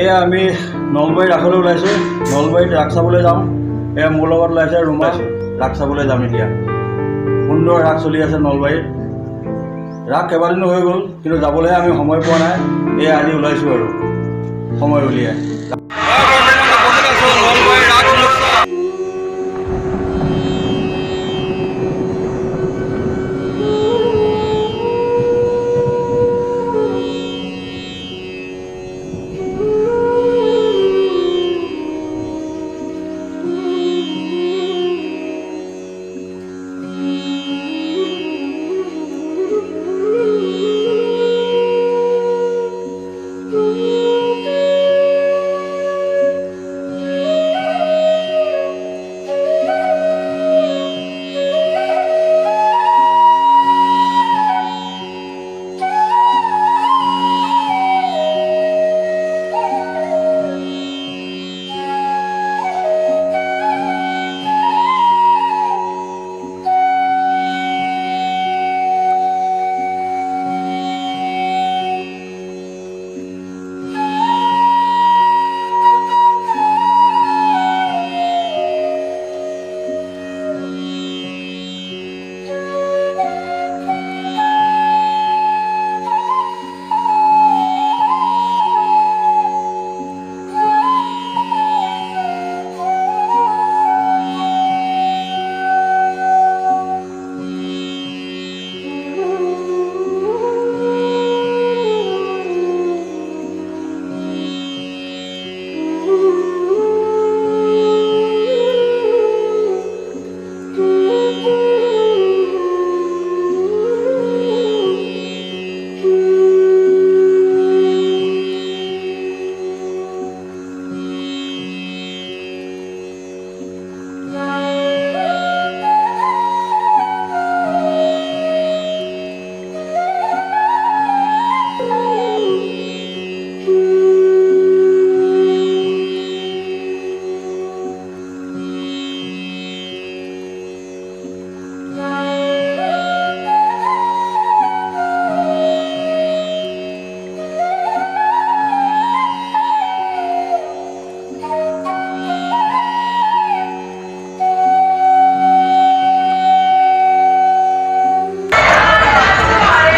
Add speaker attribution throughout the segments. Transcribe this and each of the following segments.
Speaker 1: এয়া আমি নলবাৰী ৰাসলৈ ওলাইছোঁ। নলবাৰীত ৰাস চাবলৈ যাওঁ। এয়া মোৰ লগত ওলাইছে ৰুমা। ৰাস চাবলৈ যাম এতিয়া। সুন্দৰ ৰাস চলি আছে নলবাৰীত। ৰাস কেইবাদিনো হৈ গ'ল, কিন্তু যাবলৈহে আমি সময় পোৱা নাই। এয়া আজি ওলাইছোঁ আৰু সময় উলিয়াই।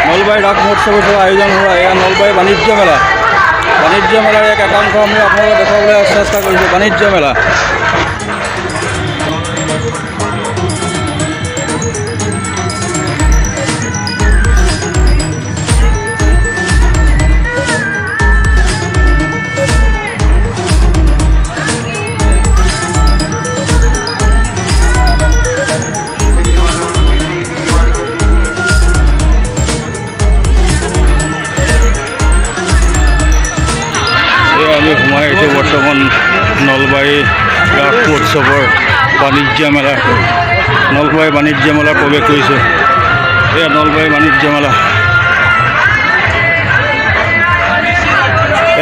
Speaker 1: নলবাৰী ৰাস মহোৎসৱৰ আয়োজন হোৱা এয়া নলবাৰী বাণিজ্য মেলা। বাণিজ্য মেলাৰ এক একাংশ আমি আপোনালোকক দেখুৱাবলৈ চেষ্টা কৰিছোঁ। বাণিজ্য মেলা আমি সোমাই আহিছোঁ বৰ্তমান নলবাৰী ৰাস মহোৎসৱৰ বাণিজ্য মেলা। নলবাৰী বাণিজ্য মেলা প্ৰৱেশ কৰিছোঁ। এয়া নলবাৰী বাণিজ্য মেলা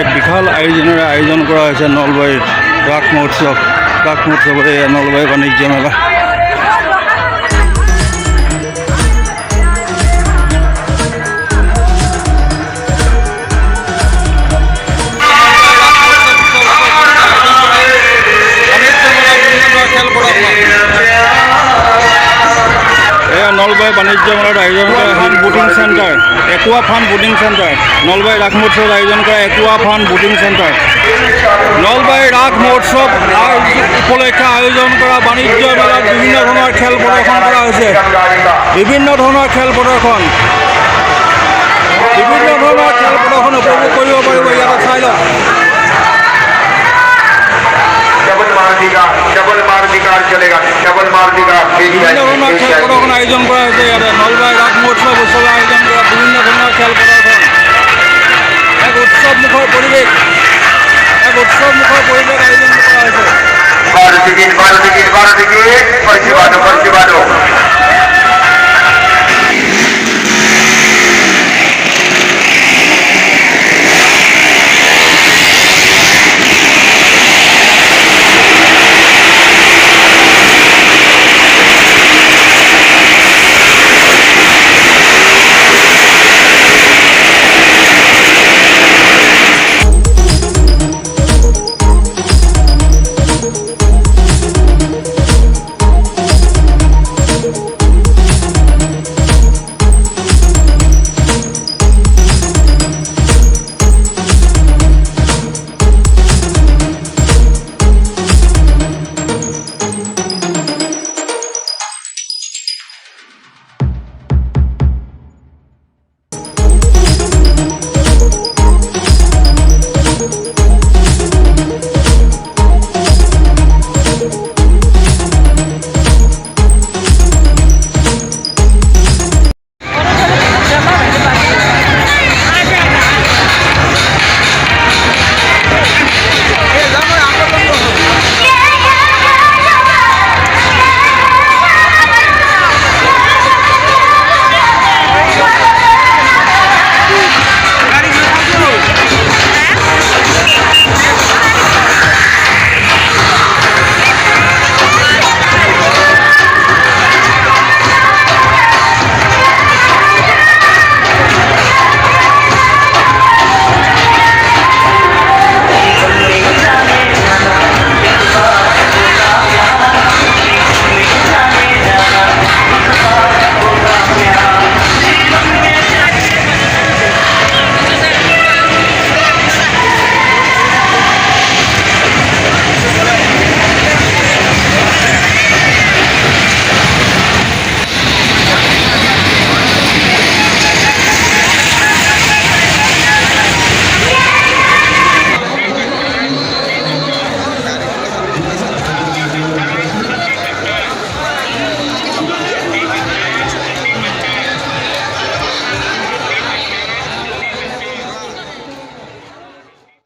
Speaker 1: এক বিশাল আয়োজনেৰে আয়োজন কৰা হৈছে নলবাৰীত ৰাস মহোৎসৱ। ৰাস মহোৎসৱৰ এয়া নলবাৰী বাণিজ্য মেলা। নলবাৰী বাণিজ্য মেলাত আয়োজন কৰা fun boating centre, aqua fun boating centre. Nalbari Raas মহোৎসৱত আয়োজন কৰা aqua fun boating centre. Nalbari Raas Mahotsav উপলক্ষে আয়োজন কৰা বাণিজ্য মেলাত বিভিন্ন ধৰণৰ খেল প্ৰদৰ্শন কৰা হৈছে। বিভিন্ন ধৰণৰ খেল প্ৰদৰ্শন উপভোগ কৰিব পাৰিব। ইয়াতে চাই লওক। বিভিন্ন ধৰণৰ খেল প্ৰদৰ্শন আয়োজন কৰা হৈছে ইয়াতে। নলবাৰী ৰাস মহোৎসৱ উৎসৱ আয়োজন কৰা বিভিন্ন ধৰণৰ খেল প্ৰদৰ্শন। এক উৎসৱমুখৰ পৰিৱেশ আয়োজন কৰা হৈছে।